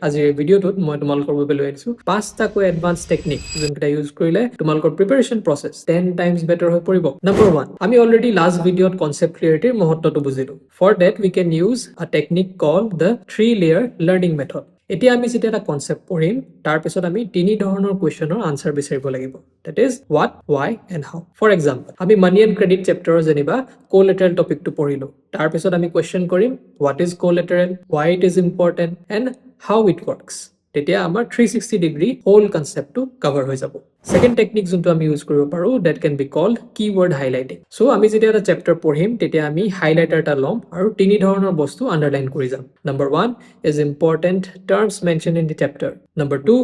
আজিৰ ভিডিঅ'টোত মই তোমালোকৰ বাবে লৈ আনিছো 5টাকৈ এডভান্স টেকনিক যোনকেইটা ইউজ কৰিলে তোমালোকৰ প্ৰিপাৰেচন প্ৰসেছ 10 টাইমছ বেটাৰ হৈ পৰিব। নম্বৰ 1, আমি অলৰেডি লাষ্ট ভিডিঅ'ত কনসেপ্ট ক্লিয়াৰিটিৰ মহত্বটো বুজিলো। For that we can use a technique called the 3 layer learning method. এতিয়া আমি যেতিয়া এটা কনসেপ্ট পঢ়িম তাৰ পিছত আমি তিনি ধৰণৰ কোৱেশ্চনৰ আনসাৰ বিচাৰিব লাগিব। That is what, why and how. For example, আমি মানি এণ্ড ক্ৰেডিট চেপ্টাৰৰ যেনিবা কোলেটাৰেল টপিকটো পঢ়িলো। তাৰ পিছত আমি কোৱেশ্চন কৰিম what is collateral, why it is important and how it works. তেতিয়া আমাৰ 360 ডিগ্ৰী হোল কনসেপ্টটো কভাৰ হৈ যাব। সেকেন্ড টেকনিক যোনটো আমি ইউজ কৰিব পাৰো that can be called keyword highlighting. So আমি যেতিয়া এটা চেপ্টাৰ পঢ়িম তেতিয়া আমি হাইলাইটাৰ এটা ল'ম আৰু তিনি ধৰণৰ বস্তু আন্ডাৰলাইন কৰি যাম। Number 1 is important terms mentioned in the chapter. Number 2,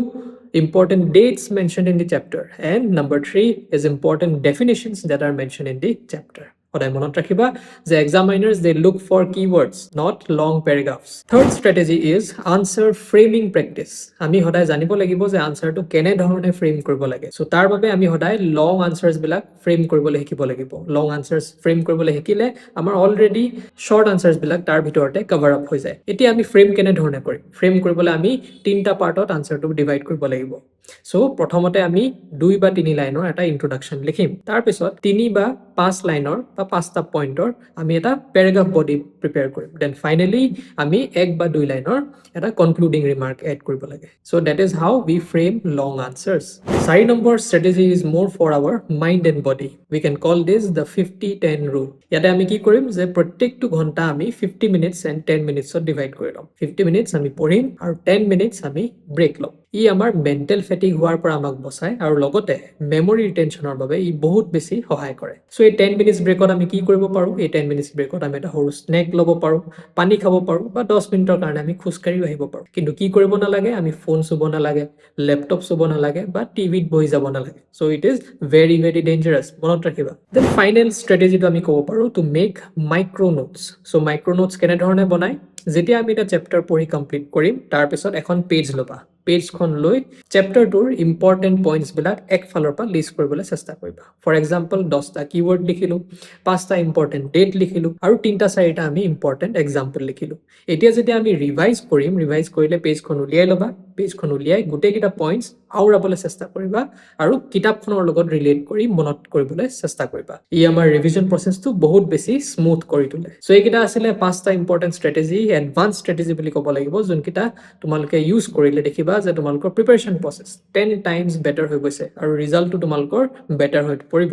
important dates mentioned in the chapter. And number 3 is important definitions that are mentioned in the chapter. সদায় মনত ৰাখিবা যে examiners they look for keywords, not long paragraphs. Third strategy is answer framing practice. আমি সদায় জানিব লাগিব যে আনসাৰটো কেনে ধৰণে ফ্ৰেম কৰিব লাগে। সো তাৰ বাবে আমি সদায় লং আনসাৰ্স বিলাক ফ্ৰেম কৰিবলৈ শিকিব লাগিব। লং আনসাৰ্স ফ্ৰেম কৰিবলৈ শিকিলে আমাৰ অলৰেডি শৰ্ট আনসাৰ্স বিলাক তাৰ ভিতৰতে কভাৰ আপ হৈ যায়। এতিয়া আমি ফ্ৰেম কেনে ধৰণে কৰিম? ফ্ৰেম কৰিবলৈ আমি তিনটা পাৰ্টত আনসাৰটো ডিভাইড কৰিব লাগিব। সো প্ৰথমতে আমি 2 বা 3 লাইনৰ এটা ইন্ট্ৰোডাকশন লিখিম। তাৰ পিছত 3 বা 5 লাইনৰ বা 5টা পইণ্টৰ আমি এটা প্যাৰাগ্ৰাফ বডি প্ৰিপেয়াৰ কৰিম। দেন ফাইনালি আমি 1 বা 2 লাইনৰ এটা কনক্লুডিং ৰিমাৰ্ক এড কৰিব লাগে। So that is how we frame long answers. 4 number strategy is more for our mind and body. We can call this the 50-10 rule. ইয়াতে আমি কি কৰিম যে প্ৰত্যেকটো ঘণ্টা আমি 50 মিনিটছ এণ্ড 10 মিনিটছত ডিভাইড কৰি ল'ম। 50 মিনিটছ আমি পঢ়িম আৰু 10 মিনিটছ আমি ব্ৰেক ল'ম। ই আমাৰ মেণ্টেল ফেটিগ হোৱাৰ পৰা আমাক বচায় আৰু লগতে মেমৰি ৰিটেনশ্যনৰ বাবে ই বহুত বেছি সহায় কৰে। সো এই 10 মিনিটছ ব্ৰেকত আমি কি কৰিব পাৰো? এই 10 মিনিটছ ব্ৰেকত আমি এটা সৰু স্নেক ল'ব পাৰো, পানী খাব পাৰো বা 10 মিনিটৰ কাৰণে আমি খোজকাঢ়িও আহিব পাৰো। কিন্তু কি কৰিব নালাগে? আমি ফোন চুব নালাগে, ল্যাপটপ চুব নালাগে বা টিভিত বহি যাব নালাগে। So it is very very dangerous, মনত ৰাখিবা। দেন ফাইনেল স্ট্ৰেটেজিটো আমি ক'ব পাৰো to make micro notes. So micro notes কেনেধৰণে বনায়? যেতিয়া আমি এটা চেপ্টাৰ পঢ়ি কমপ্লিট কৰিম তাৰ পিছত এখন পেজ ল'বা। পেজখন লৈ চেপ্টাৰটোৰ ইম্পৰ্টেণ্ট পইণ্টছ বিলাক একফালৰ পৰা লিষ্ট কৰিবলৈ চেষ্টা কৰিবা। ফৰ এক্সাম্পল 10টা কিৱৰ্ড লিখিলো, 5টা ইম্পৰ্টেণ্ট ডেট লিখিলো আৰু 3টা-4টা আমি ইম্পৰ্টেণ্ট এক্সাম্পল লিখিলো। এতিয়া যেতিয়া আমি ৰিভাইজ কৰিম, ৰিভাইজ কৰিলে পেজখন উলিয়াই ল'বা। পেজখন উলিয়াই গোটেইকেইটা পইণ্টছ আওৰাবলৈ চেষ্টা কৰিবা আৰু কিতাপখনৰ লগত ৰিলেট কৰি মনত কৰিবলৈ চেষ্টা কৰিবা। ই আমাৰ ৰিভিজন প্ৰচেছটো বহুত বেছি স্মুথ কৰি তোলে। সো এইকেইটা আছিলে 5টা ইম্পৰ্টেণ্ট স্ট্ৰেটেজি, এডভান্স স্ট্ৰেটেজি বুলি ক'ব লাগিব, যোনকেইটা তোমালোকে ইউজ কৰিলে দেখিবা যে তোমালোকৰ প্ৰিপাৰেচন প্ৰসেছ 10 টাইমছ বেটাৰ হৈ গৈছে আৰু ৰিজাল্টটো তোমালোকৰ বেটাৰ হৈ পৰিব।